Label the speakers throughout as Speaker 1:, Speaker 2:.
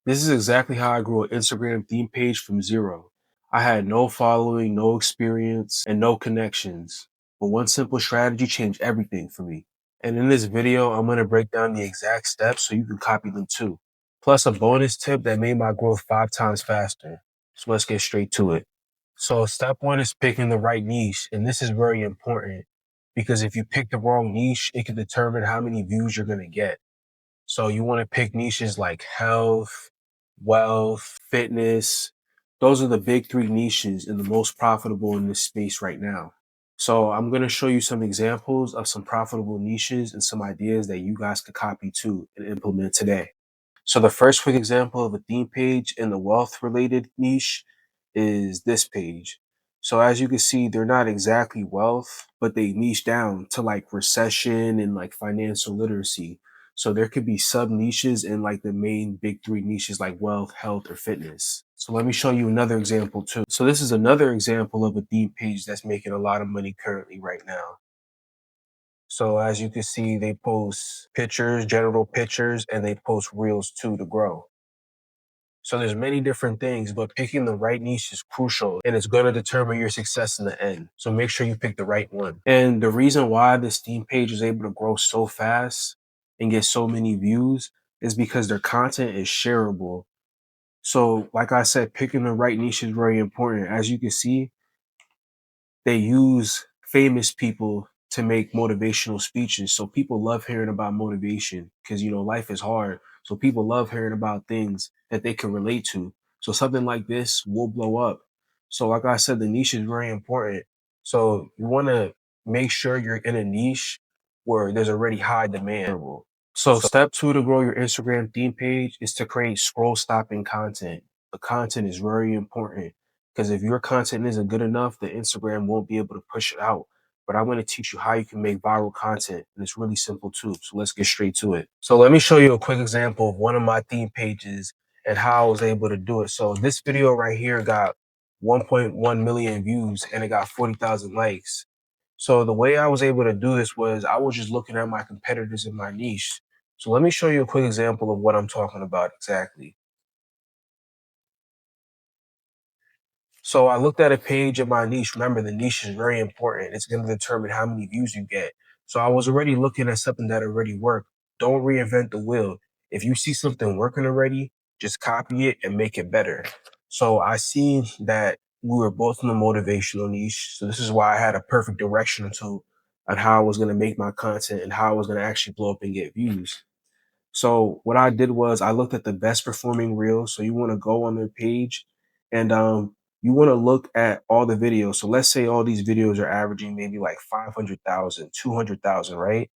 Speaker 1: This is exactly how I grew an Instagram theme page from zero. I had no following, no experience, and no connections. But one simple strategy changed everything for me. And in this video, I'm going to break down the exact steps so you can copy them too. Plus a bonus tip that made my growth 5 times faster. So let's get straight to it. So step one is picking the right niche. And this is very important because if you pick the wrong niche, it can determine how many views you're going to get. So you want to pick niches like health, wealth, fitness. Those are the big three niches and the most profitable in this space right now. So I'm going to show you some examples of some profitable niches and some ideas that you guys could copy too and implement today. So the first quick example of a theme page in the wealth related niche is this page. So as you can see, they're not exactly wealth, but they niche down to like recession and like financial literacy. So there could be sub niches in like the main big three niches like wealth, health, or fitness. So let me show you another example too. So this is another example of a theme page that's making a lot of money currently right now. So as you can see, they post pictures, general pictures, and they post reels too to grow. So there's many different things, but picking the right niche is crucial and it's going to determine your success in the end. So make sure you pick the right one. And the reason why this theme page is able to grow so fast and get so many views is because their content is shareable. So like I said, picking the right niche is very important. As you can see, they use famous people to make motivational speeches. So people love hearing about motivation because, life is hard. So people love hearing about things that they can relate to. So something like this will blow up. So like I said, the niche is very important. So you want to make sure you're in a niche where there's already high demand. So step two to grow your Instagram theme page is to create scroll stopping content. The content is very important because if your content isn't good enough, the Instagram won't be able to push it out. But I'm going to teach you how you can make viral content. And it's really simple too. So let's get straight to it. So let me show you a quick example of one of my theme pages and how I was able to do it. So this video right here got 1.1 million views and it got 40,000 likes. So the way I was able to do this was I was just looking at my competitors in my niche. So let me show you a quick example of what I'm talking about exactly. So I looked at a page in my niche. Remember, the niche is very important. It's going to determine how many views you get. So I was already looking at something that already worked. Don't reinvent the wheel. If you see something working already, just copy it and make it better. So I seen that we were both in the motivational niche. So this is why I had a perfect direction on how I was going to make my content and how I was going to actually blow up and get views. So what I did was I looked at the best performing reels. So you want to go on their page and you want to look at all the videos. So let's say all these videos are averaging maybe like 500,000, 200,000, right?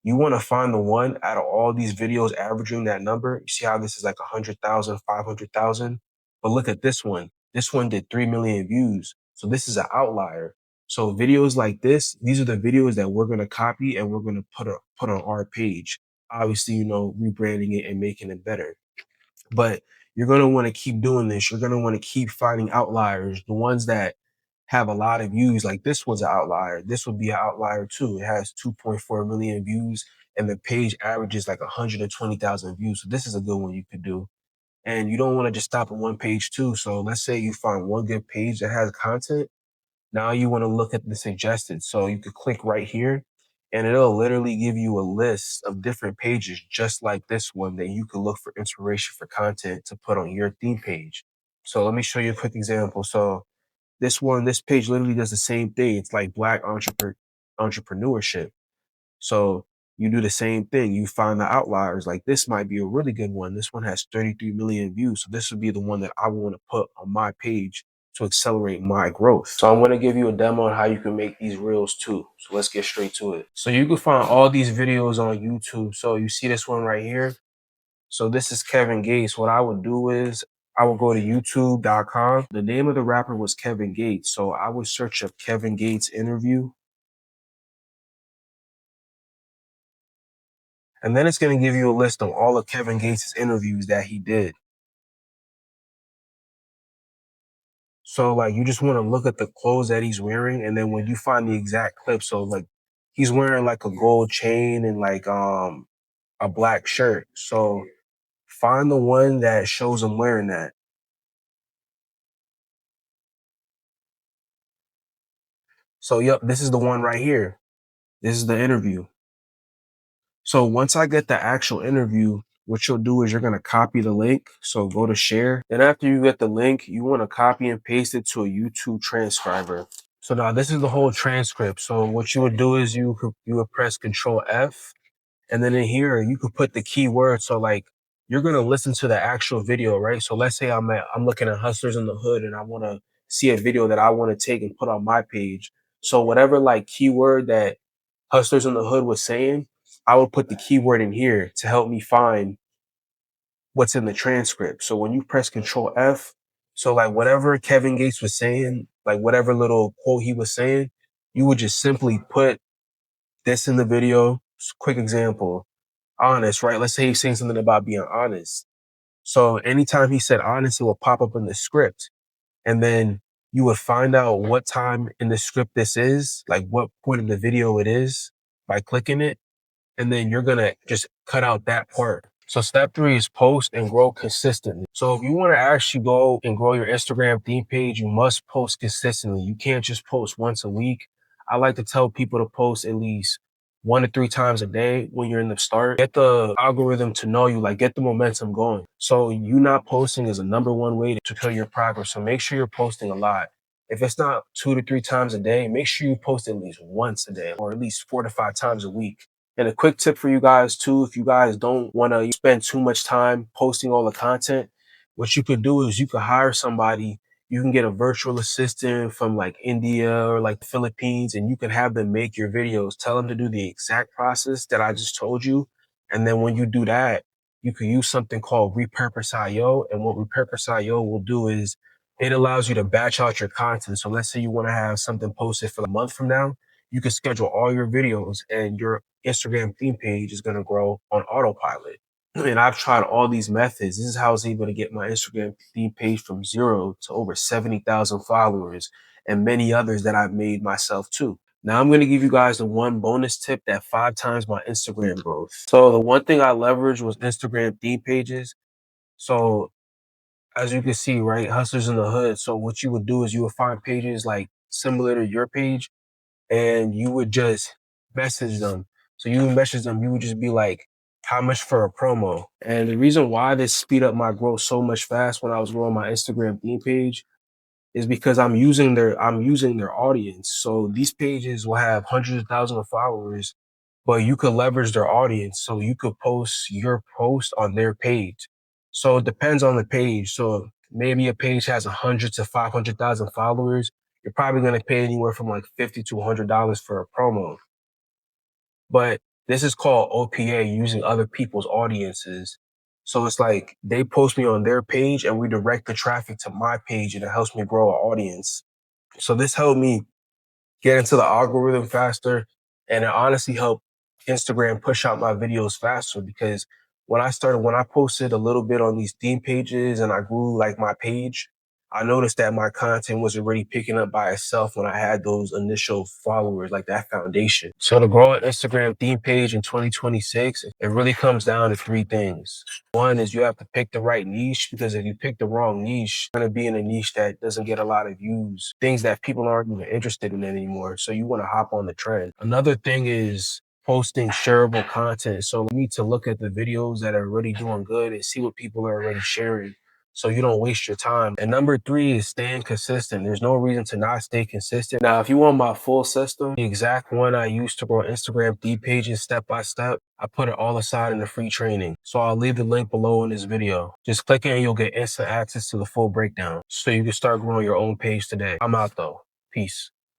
Speaker 1: You want to find the one out of all these videos averaging that number. You see how this is like 100,000, 500,000. But look at this one. This one did 3 million views. So this is an outlier. So videos like this, these are the videos that we're going to copy and we're going to put on our page. Obviously, rebranding it and making it better. But you're going to want to keep doing this. You're going to want to keep finding outliers, the ones that have a lot of views. Like this one's an outlier. This would be an outlier too. It has 2.4 million views and the page averages like 120,000 views. So this is a good one you could do. And you don't want to just stop at one page too. So let's say you find one good page that has content. Now you want to look at the suggested. So you could click right here and it'll literally give you a list of different pages just like this one that you could look for inspiration for content to put on your theme page. So let me show you a quick example. So this page literally does the same thing. It's like black entrepreneurship. So you do the same thing. You find the outliers. Like this might be a really good one. This one has 33 million views. So this would be the one that I want to put on my page to accelerate my growth. So I'm going to give you a demo on how you can make these reels too. So let's get straight to it. So you can find all these videos on YouTube. So you see this one right here. So this is Kevin Gates. What I would do is I would go to youtube.com. The name of the rapper was Kevin Gates. So I would search up Kevin Gates interview. And then it's going to give you a list of all of Kevin Gates' interviews that he did. So like you just want to look at the clothes that he's wearing. And then when you find the exact clip, so like he's wearing like a gold chain and like a black shirt. So find the one that shows them wearing that. So, yep, this is the one right here. This is the interview. So once I get the actual interview, what you'll do is you're going to copy the link. So go to share. Then after you get the link, you want to copy and paste it to a YouTube transcriber. So now this is the whole transcript. So what you would do is you would press Control F, and then in here you could put the keyword. So like you're going to listen to the actual video, right? So let's say I'm looking at Hustlers in the Hood and I want to see a video that I want to take and put on my page. So whatever like keyword that Hustlers in the Hood was saying, I would put the keyword in here to help me find what's in the transcript. So when you press Control F, so like whatever Kevin Gates was saying, like whatever little quote he was saying, you would just simply put this in the video. Quick example, honest, right? Let's say he's saying something about being honest. So anytime he said honest, it will pop up in the script. And then you would find out what time in the script this is, like what point in the video it is by clicking it. And then you're going to just cut out that part. So step 3 is post and grow consistently. So if you want to actually go and grow your Instagram theme page, you must post consistently. You can't just post once a week. I like to tell people to post at least 1 to 3 times a day when you're in the start. Get the algorithm to know you, like get the momentum going. So you not posting is a #1 way to kill your progress. So make sure you're posting a lot. If it's not 2 to 3 times a day, make sure you post at least once a day or at least 4 to 5 times a week. And a quick tip for you guys too, if you guys don't want to spend too much time posting all the content, what you could do is you could hire somebody. You can get a virtual assistant from like India or like the Philippines, and you can have them make your videos. Tell them to do the exact process that I just told you. And then when you do that, you can use something called Repurpose.io. And what Repurpose.io will do is it allows you to batch out your content. So let's say you want to have something posted for a month from now. You can schedule all your videos and your Instagram theme page is going to grow on autopilot. And I've tried all these methods. This is how I was able to get my Instagram theme page from 0 to over 70,000 followers and many others that I've made myself too. Now I'm going to give you guys the one bonus tip that 5 times my Instagram growth. So the one thing I leveraged was Instagram theme pages. So as you can see, right, Hustlers in the Hood. So what you would do is you would find pages like similar to your page and you would just message them. So you would message them, you would just be like, how much for a promo? And the reason why this speed up my growth so much fast when I was growing my Instagram theme page is because I'm using their audience. So these pages will have hundreds of thousands of followers, but you could leverage their audience. So you could post your post on their page. So it depends on the page. So maybe a page has 100 to 500,000 followers. You're probably going to pay anywhere from like $50 to $100 for a promo. But this is called OPA, using other people's audiences. So it's like they post me on their page and we direct the traffic to my page and it helps me grow an audience. So this helped me get into the algorithm faster. And it honestly helped Instagram push out my videos faster because when I posted a little bit on these theme pages and I grew like my page, I noticed that my content was already picking up by itself when I had those initial followers, like that foundation. So to grow an Instagram theme page in 2026, it really comes down to 3 things. One is you have to pick the right niche, because if you pick the wrong niche, you're going to be in a niche that doesn't get a lot of views, things that people aren't even interested in anymore. So you want to hop on the trend. Another thing is posting shareable content. So you need to look at the videos that are already doing good and see what people are already sharing, so you don't waste your time. And number 3 is staying consistent. There's no reason to not stay consistent. Now, if you want my full system, the exact one I used to grow Instagram theme pages step by step, I put it all aside in the free training. So I'll leave the link below in this video. Just click it and you'll get instant access to the full breakdown so you can start growing your own page today. I'm out though. Peace.